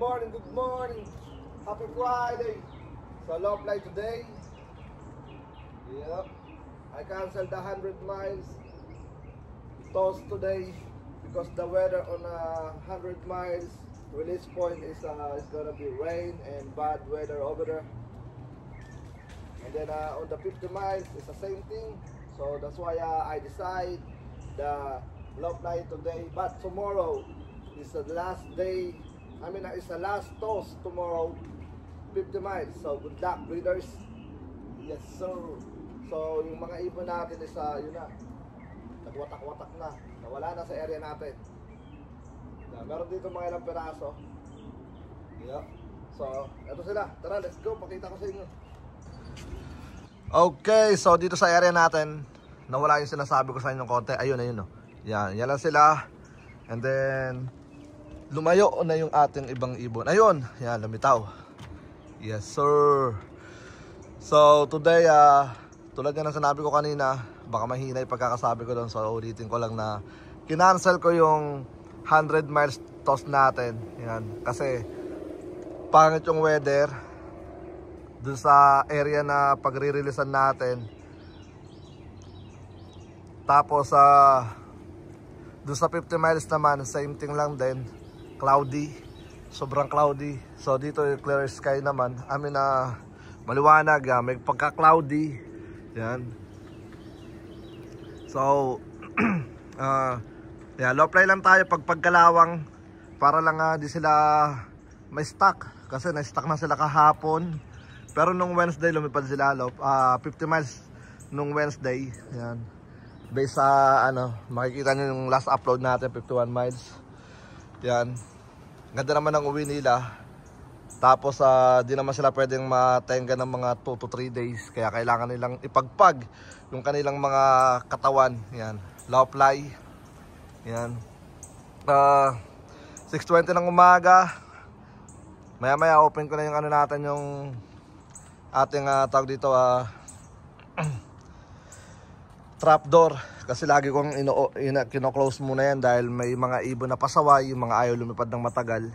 morning, good morning. Happy Friday. So low flight today. Yep. I canceled the 100 miles toss today because the weather on 100 miles release point is gonna be rain and bad weather over there. And then on the 50 miles it's the same thing. So that's why I decide the low flight today. But tomorrow is the last day. I mean, it's the last toss tomorrow, 50 miles. So good luck, breeders. Yes, sir. So yung mga ibon natin is yun na, nagwatak-watak na, nawala na sa area natin. Meron dito mga ilang peraso. Yeah. So eto sila, tara, let's go, pakita ko sa inyo. Okay, so dito sa area natin nawala yung sinasabi ko sa inyo konti. Ayun, ayun, no. Yan lang sila. And then lumayo na yung ating ibang ibon. Ayun, yan, lumitaw. Yes, sir. So today, tulad nga ng sinabi ko kanina, baka mahina yung pagkakasabi ko doon. So ulitin ko lang na kinancel ko yung 100 miles toss natin. Yan, kasi pangit yung weather dun sa area na pagre-releasean natin. Tapos dun sa 50 miles naman, same thing lang din. Cloudy, sobrang cloudy. So dito yung clear sky naman. I mean, maliwanag, may pagka-cloudy. Yan. So yeah, low fly lang tayo pag pagkalawang para lang di sila may stuck. Kasi na-stuck na sila kahapon. Pero nung Wednesday lumipad sila 50 miles nung Wednesday. Yan. Based sa makikita nyo yung last upload natin, 51 miles. Yan. Ganda naman ang uwi nila. Tapos di naman sila pwedeng matenga ng mga 2 to 3 days. Kaya kailangan nilang ipagpag yung kanilang mga katawan. Yan. Low fly. Yan. 6:20 ng umaga. Maya maya open ko na yung natin, yung ating tawag dito trapdoor. Kasi lagi kong kino-close muna yan dahil may mga ibon na pasaway, yung mga ayaw lumipad ng matagal.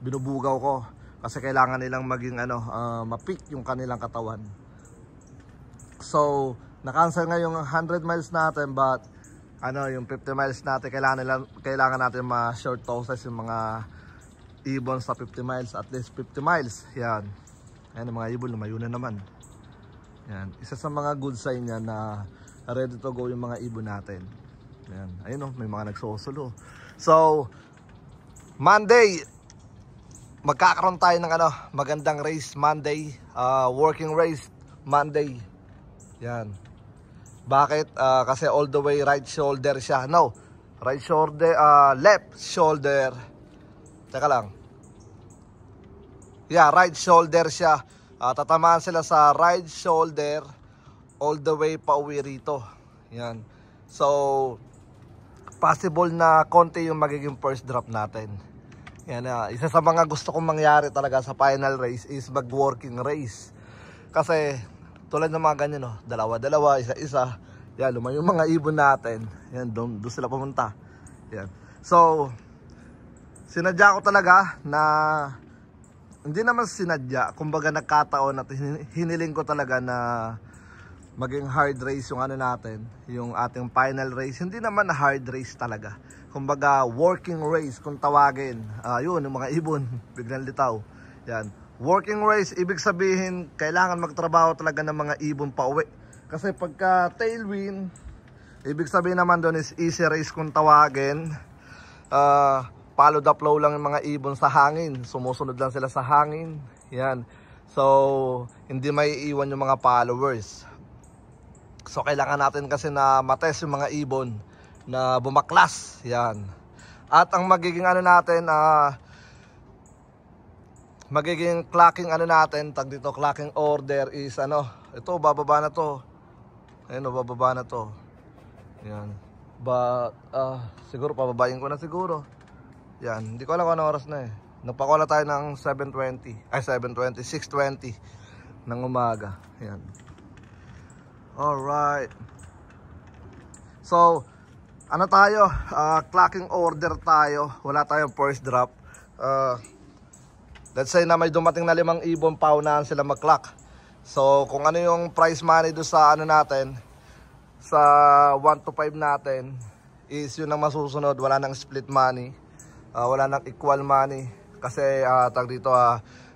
Binubugaw ko kasi kailangan nilang maging ma-pick yung kanilang katawan. So na-cancel nga yung 100 miles natin, but yung 50 miles natin kailangan natin ma-short tosses yung mga ibon sa 50 miles, at least 50 miles. Yan. Ayan, yung mga ibon lumayo na naman. Yan. Isa sa mga good sign yan na ready to go yung mga ibon natin. Yan. Ayun, may mga nagsusulo. So Monday magkakaroon tayo ng magandang race Monday, working race Monday. Yan. Bakit? Kasi all the way right shoulder siya. No, right shoulder, left shoulder. Teka lang. Yeah, right shoulder siya. Tatamaan sila sa right shoulder all the way pa uwi rito. Yan. So possible na konti yung magiging first drop natin. Yan, isa sa mga gusto kong mangyari talaga sa final race is mag-working race. Kasi tulad ng mga ganyan, dalawa-dalawa, isa-isa. Yan, lumayo yung mga ibon natin. Yan, doon sila pumunta. Yan. So sinadya ko talaga na, hindi naman sinadya, kumbaga nagkataon at hiniling ko talaga na maging hard race yung natin, yung ating final race. Hindi naman na hard race talaga, kumbaga working race kung tawagin. Yun, yung mga ibon biglang litaw. Yan, working race, ibig sabihin kailangan magtrabaho talaga ng mga ibon pa uwi. Kasi pagka tailwind, ibig sabihin naman doon is easy race kung tawagin. Follow the flow lang yung mga ibon sa hangin, sumusunod lang sila sa hangin. Yan. So hindi may iwan yung mga followers. So kailangan natin kasi na matest yung mga ibon na bumaklas. Yan. At ang magiging natin, magiging clocking natin, tag dito, clocking order is ito, bababa na to. Ayun, bababa na to. Yan. But siguro pababayin ko na siguro. Yan, hindi ko alam kung anong oras na Nagpakola tayo ng 6:20 ng umaga. Yan. Alright. So tayo, clocking order tayo. Wala tayong first drop. let's say na may dumating na 5 ibon, paunahan sila mag-clock. So kung ano yung price money do sa ano natin, sa 1 to 5 natin, is yun ang masusunod. Wala nang split money, wala nang equal money. Kasi tag dito,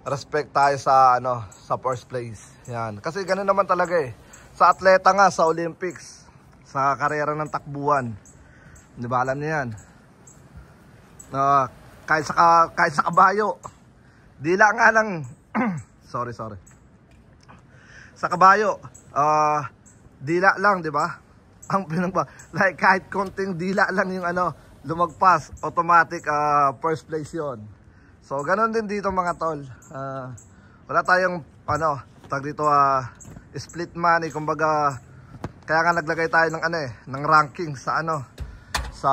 respect tayo sa ano, sa first place. Yan. Kasi ganun naman talaga eh. Sa atleta nga, sa Olympics, sa karera ng takbuhan, di ba alam niyo yan? Kahit sa kabayo, dila nga lang sorry. Sa kabayo, dila lang, di ba? Ang like kahit konting dila lang yung ano, lumagpas, automatic first place yon. So ganoon din dito mga tol. Wala tayong ano, tag dito split money, kumbaga. Kaya nga naglagay tayo ng ano ng ranking sa ano, sa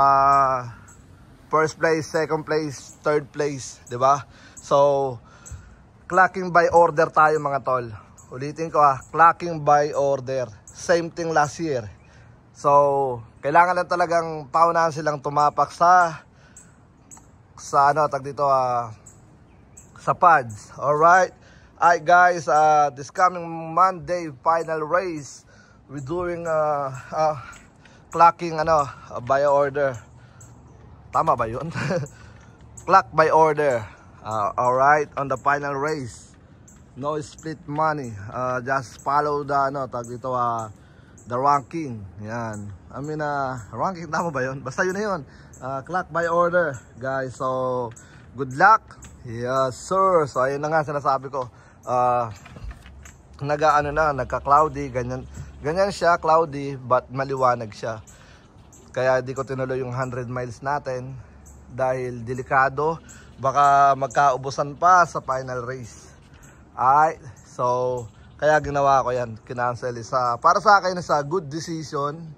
first place, second place, third place, 'di ba? So clocking by order tayo mga tol. Ulitin ko clocking by order. Same thing last year. So kailangan lang talagang paunahan silang tumapak sa ano, tag dito sa pads. Alright. Alright guys, this coming Monday final race, we're doing clocking ano, by order. Tama ba yun? Clock by order. Alright, on the final race. No split money. Just follow the ano, tag dito the ranking. Yan. I mean ranking, tama ba yun? Basta yun na yun. Clock by order, guys. So good luck. Yes sir. So ayun na nga sinasabi ko. Nagka-cloudy, ganyan siya, cloudy, but maliwanag siya. Kaya di ko tinuloy yung 100 miles natin dahil delikado, baka magkaubusan pa sa final race. Alright, so kaya ginawa ko yan, kinancel. Para sa akin sa good decision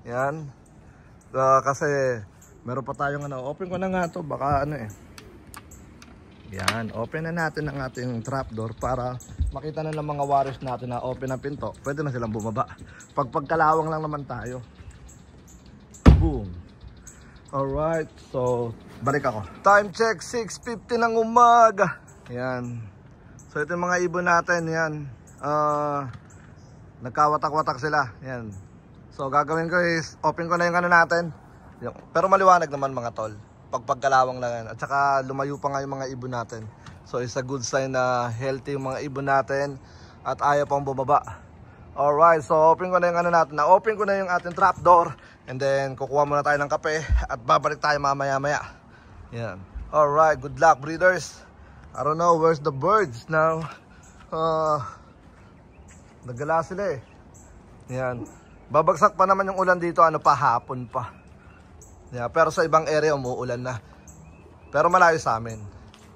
yan. Kasi meron pa tayong ano, open ko na nga to, baka ano yan, open na natin ang ating trapdoor para makita na ng mga warriors natin na open ang pinto. Pwede na silang bumaba. Pagkalawang lang naman tayo. Boom. Alright, so balik ako. Time check, 6:50 ng umaga. Yan. So ito yung mga ibon natin, yan. Nagkawatak-watak sila. Yan. So gagawin ko is, open ko na yung ano natin. Pero maliwanag naman mga tol. Pagkalawang lang yan. At saka lumayo pa nga yung mga ibon natin. So it's a good sign na healthy yung mga ibon natin at ayaw pang bumaba. Alright, so open ko na yung ano natin. Na-open ko na yung ating trapdoor. And then kukuha muna tayo ng kape at babalik tayo mamaya-maya. Yan. Alright, good luck breeders. I don't know where's the birds now. Nagala sila eh. Yan. Babagsak pa naman yung ulan dito, ano pa, hapon pa. Yeah, pero sa ibang area umuulan na. Pero malayo sa amin.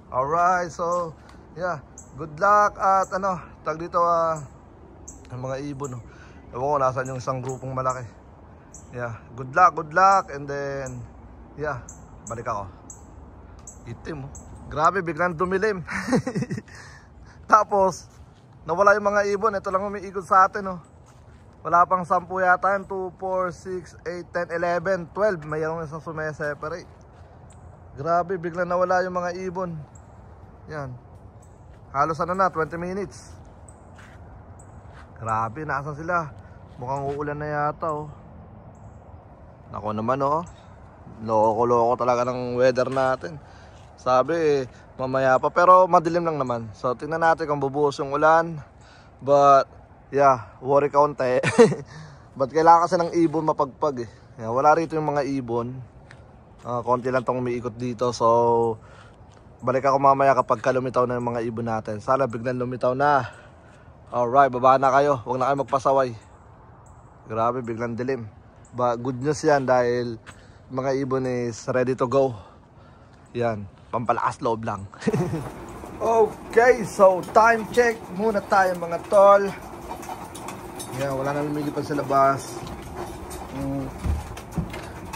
Alright, so yeah, good luck at ano, tag dito ang mga ibon. Ewan ko nasan yung isang grupong malaki. Yeah, good luck and then yeah, balik ako. Itim grabe, biglang dumilim. Tapos nawala yung mga ibon, ito lang umiikot sa atin Wala pang 10 yata yan. 2, 4, 6, 8, 10, 11, 12. Mayroong isang sume-separate. Grabe, biglang nawala yung mga ibon. Yan. Halos ano na, 20 minutes. Grabe, nasan sila? Mukhang uulan na yata Nako naman loko-loko talaga ng weather natin. Sabi mamaya pa, pero madilim lang naman. So tingnan natin kung bubuhos yung ulan. But yeah, worry kaunti. But kailangan kasi ng ibon mapagpag Yeah, wala rito yung mga ibon. Konti lang tong umiikot dito. So balik ako mamaya kapag lumitaw na yung mga ibon natin. Sana biglang lumitaw na. Alright, baba na kayo. Huwag na kayo magpasaway. Grabe, biglang dilim. But good news yan dahil mga ibon is ready to go. Yan, pampalakas loob lang. Okay, so time check muna tayo mga tol. Yan, wala na lumilipad sa labas.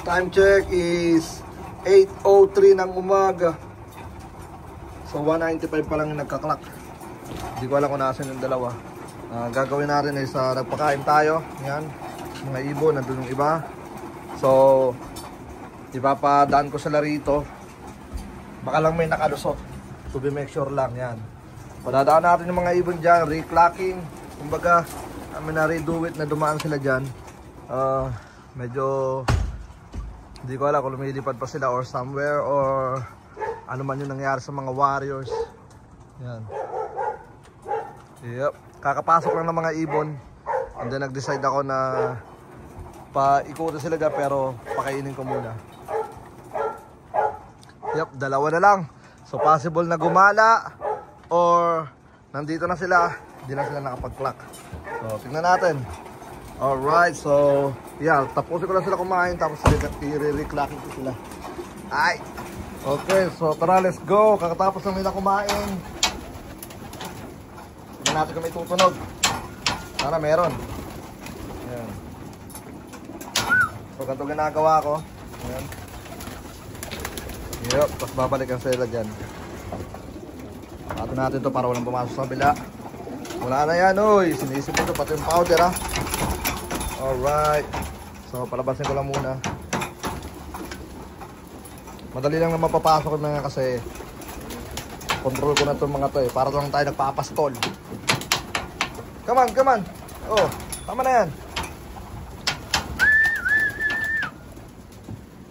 Time check is 8:03 ng umaga. So 195 pa lang yung nagka-clock. Hindi ko alam kung nasan yung dalawa. Gagawin natin is nagpakain tayo. Yan, mga ibon, nandun yung iba. So ipapadaan ko sila rito. Baka lang may nakalusot. To be make sure lang yan. Padadaan natin yung mga ibon dyan, reclocking. Kumbaga, na-redo it na dumaan sila dyan. Medyo hindi ko alam kung lumilipad pa sila or somewhere or ano man yung nangyari sa mga warriors. Yan. Yep. Kakapasok lang ng mga ibon. And then nag-decide ako na paikutin sila dyan pero pakainin ko muna. Yep, dalawa na lang. So possible na gumala or nandito na sila, hindi na sila nakapag-clock. So tingnan natin. Alright, so yeah, tapusin ko lang sila kumain tapos i-reclocking ko sila. Ay! Okay, so tara, let's go. Kakatapos lang nila kumain. Tingnan natin kung may tutunog. Sana meron. Ayan. So ganito ginagawa ko. Ayan. Yup, tapos babalikan sila dyan. Pato natin to para walang pumasok sa kabila. Wala na yan, oy. Sinisip ito, pati yung powder, ha. Alright. So, palabasin ko lang muna. Madali lang na mapapasok na kasi control ko na itong mga to, eh. Para lang tayo nagpapastol. Come on, come on. Oh, tama na yan.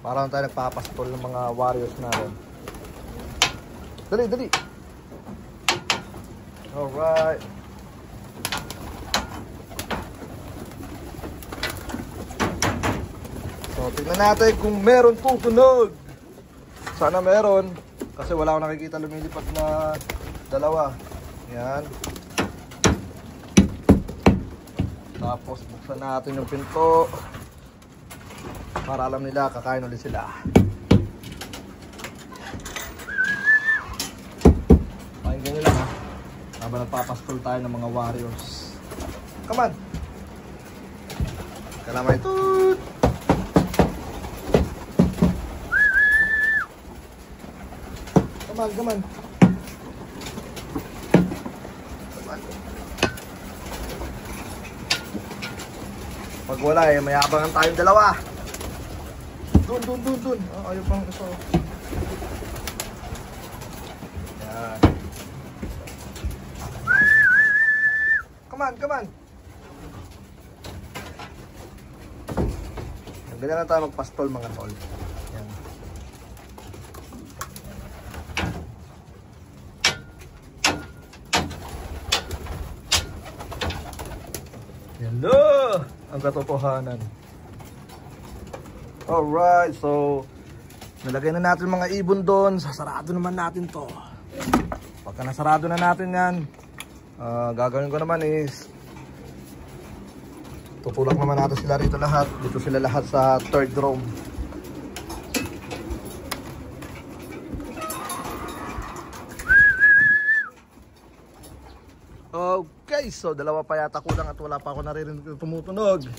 Para lang tayo nagpapastol ng mga warriors natin. Dali, dali. Alright. So, tingnan natin kung meron tutunog. Sana meron. Kasi wala akong nakikita lumilipad na dalawa. Yan. Tapos, buksan natin yung pinto. Para alam nila, kakain ulit sila. Pakinggan nyo lang, ha. Habang nagpapastol tayo ng mga warriors. Come on! Kalamay toot! Come on, come on! Come on! Pag wala eh, may abangan tayong dalawa. Dun, dun, dun, dun. Oh, ayaw pang isa. Yan. Come on, come on. Ganyan lang tayo magpastol mga tol. Yan. Hello! Ang katotohanan. Alright, so nalagay na natin mga ibon doon. Sasarado naman natin to. Pagka nasarado na natin yan, gagawin ko naman is tutulak naman natin sila rito lahat. Dito sila lahat sa third room. Okay, so dalawa pa yata kulang at wala pa ako naririnig tumutunog.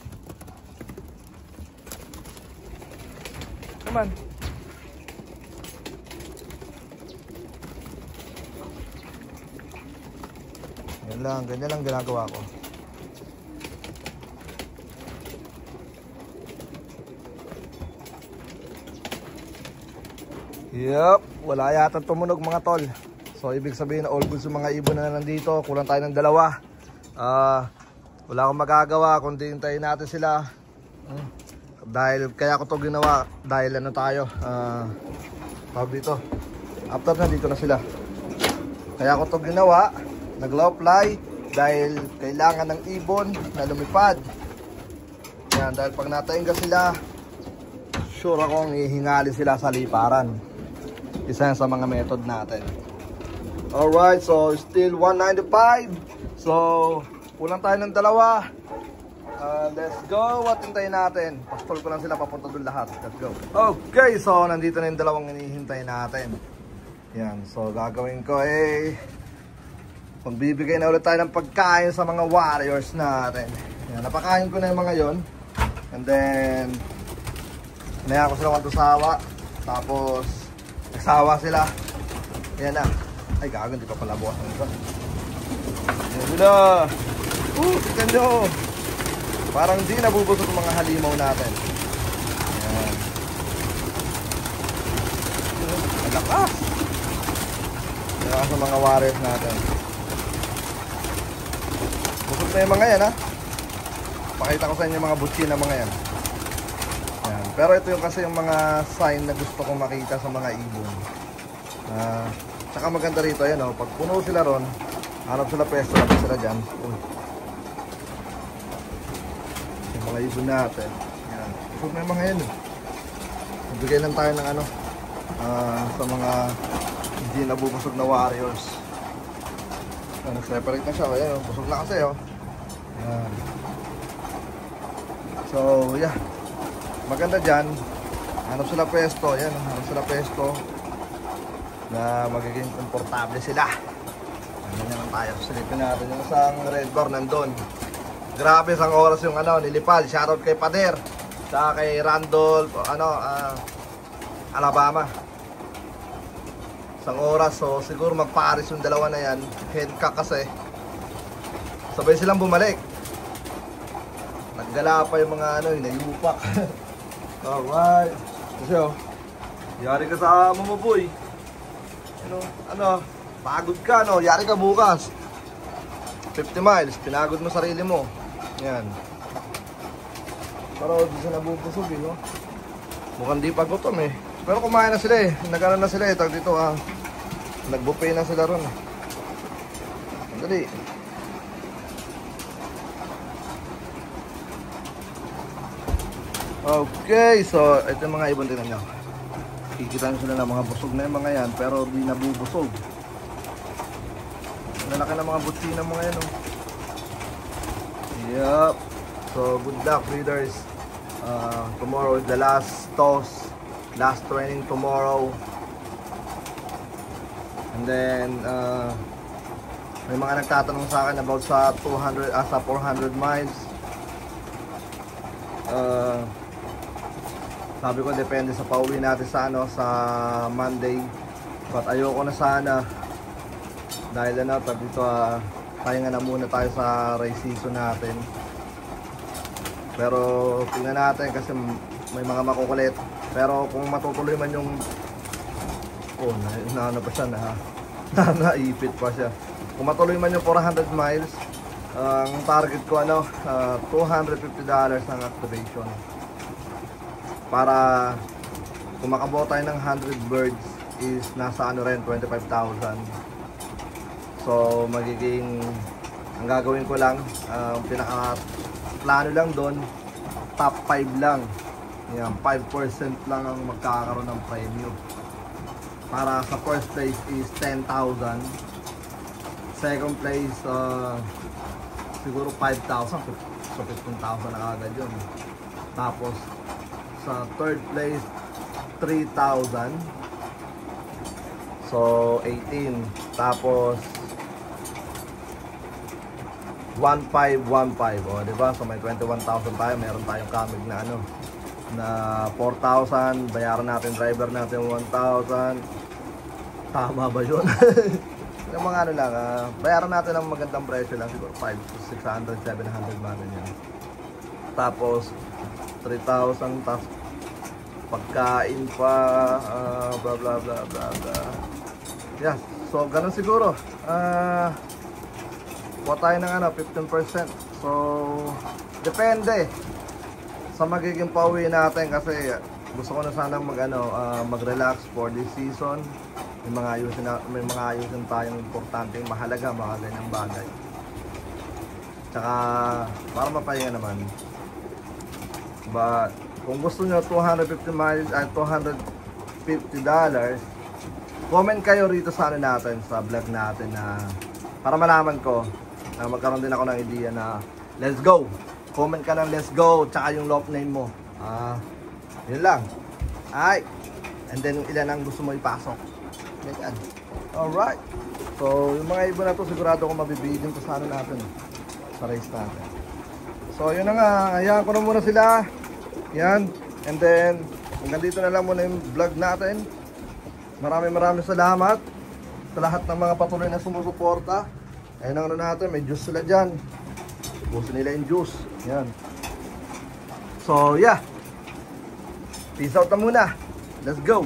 Come on. Ganyan lang ginagawa ko. Yup, wala yata tumunog mga tol. So ibig sabihin na all good sa mga ibon na nandito. Kulang tayo ng dalawa. Wala akong magagawa kundi hintayin natin sila. Dahil kaya ko to ginawa dahil ano tayo dito after na dito na sila, kaya ko to ginawa, nag-low fly dahil kailangan ng ibon na lumipad. Yan, dahil pag natainga sila, sure akong ihingali sila sa liparan. Isa yan sa mga method natin. Alright, so still 195. So kulang tayo ng dalawa. Let's go. What hintayin natin? Pastol ko lang sila papunta doon lahat. Let's go. Okay, so nandito na yung dalawang hinihintay natin. Yan, so gagawin ko magbibigay na ulit tayo ng pagkain sa mga warriors natin. Yan, napakain ko na yung mga yon. And then hinaya ko sila magtusawa. Tapos nagsawa sila. Yan na. Ay gago, hindi pa pala bukas ng ito. Yan sila. Tignan nyo. Parang di nabubusok ang mga halimaw natin. Ayan. Malakas. Saka sa mga warriors natin. Busog na yung mga yan, ha. Pakita ko sa inyo yung mga butsi na mga yan. Yan. Pero ito yung kasi yung mga sign na gusto kong makita sa mga ibon. Tsaka maganda rito, yan, oh. Pag puno sila ron, hanap sila pwesto, hanap sila dyan. Yung mga ibon natin. Yan. Busog na yung mga yan, eh. Nagbigay lang tayo ng ano, sa mga hindi nabubusog na warriors. Nag-separate na siya. Ayan, busog na kasi, oh. Ayan. So, yeah. Maganda dyan. Hanap sila pwesto. Ayan, hanap sila pwesto na magiging komportable sila. Ganyan lang tayo. Silipin natin yung isang red bar nandun. Grabe, isang oras yung ano, nilipal. Shoutout kay Pader. Tsaka kay Randolph, Alabama. Isang oras, so siguro magparis yung dalawa na yan. Headcock kasi. Sabay silang bumalik. Naggala pa yung mga ano, inayupak. Alright. Kasi oh, yari ka sa amo mo, boy. Pagod ka, no? Yari ka bukas. 50 miles, pinagod mo sarili mo. Yan. Pero di sila nabubusog, no? Mukhang di pa gutom, eh. Pero kumain na sila, eh. Nag-ano na sila, eh. Tag dito, nag-buffet na sila ron. Dali. Okay, so ito yung mga ibon, tingnan nyo. Kikita nyo sila ng mga busog na yung mga yan, pero di nabubusog. Lalaki ng mga butsi ng mga yan, oh. Yup. So, good luck, breeders. Tomorrow is the last toss. Last training tomorrow. And then, may mga nagtatanong sa akin about sa 400 miles. Sabi ko, depende sa pauwi natin sa Monday. But ayoko na sana. Dahil dito, pahinga na muna tayo sa race season natin. Pero tingnan natin kasi may mga makukulit. Pero kung matutuloy man yung naano pa siya naipit pa siya. Kung matuloy man yung 400 miles, ang target ko $250 ang activation. Para kung makabuo tayo ng 100 birds is nasa rin 25,000. So magiging ang gagawin ko lang, pinaka plano lang doon, top 5 lang. Yan, 5% lang ang magkakaroon ng premium. Para sa first place is 10,000. Second place, siguro 5,000. So 15,000 na agad yun. Tapos, sa third place, 3,000. So, 18. Tapos, 1,515. O, diba? So, may 21,000 tayo. Meron tayong kamig na na 4,000. Bayaran natin, driver natin 1,000. Tama ba yun? Yung mga lang, bayaran natin ng magandang presyo lang. Siguro 500, 600, 700 man yan. Tapos, 3,000. Tapos, pagkain pa, blah blah blah blah blah. Yeah, so ganun siguro. Kuha tayo ng 15%. So depende sa magiging pauwi natin kasi gusto ko na sana mag-relax for this season. May mga ayusin tayong importanteng mahalaga, mga ganyang bagay. Tsaka para mapahinga naman. But kung gusto nyo 250 miles at $250, comment kayo rito sa natin, sa vlog natin, na para malaman ko na magkaroon din ako ng idea na let's go. Comment ka ng let's go, tsaka yung lock name mo. Yun lang. Alright. And then ilan ang gusto mo ipasok. Yan. Alright. So yung mga ibon na to sigurado ko mabibigyan ko sa natin, sa race natin. So yun na nga, hayaan ko na muna sila. Yan. And then hanggang dito na lang muna yung vlog natin. Maraming salamat sa lahat ng mga patuloy na sumusuporta. Ayun ang natin, may juice sila dyan. Ubusin nila yung juice. Yan. So yeah, peace out na muna. Let's go.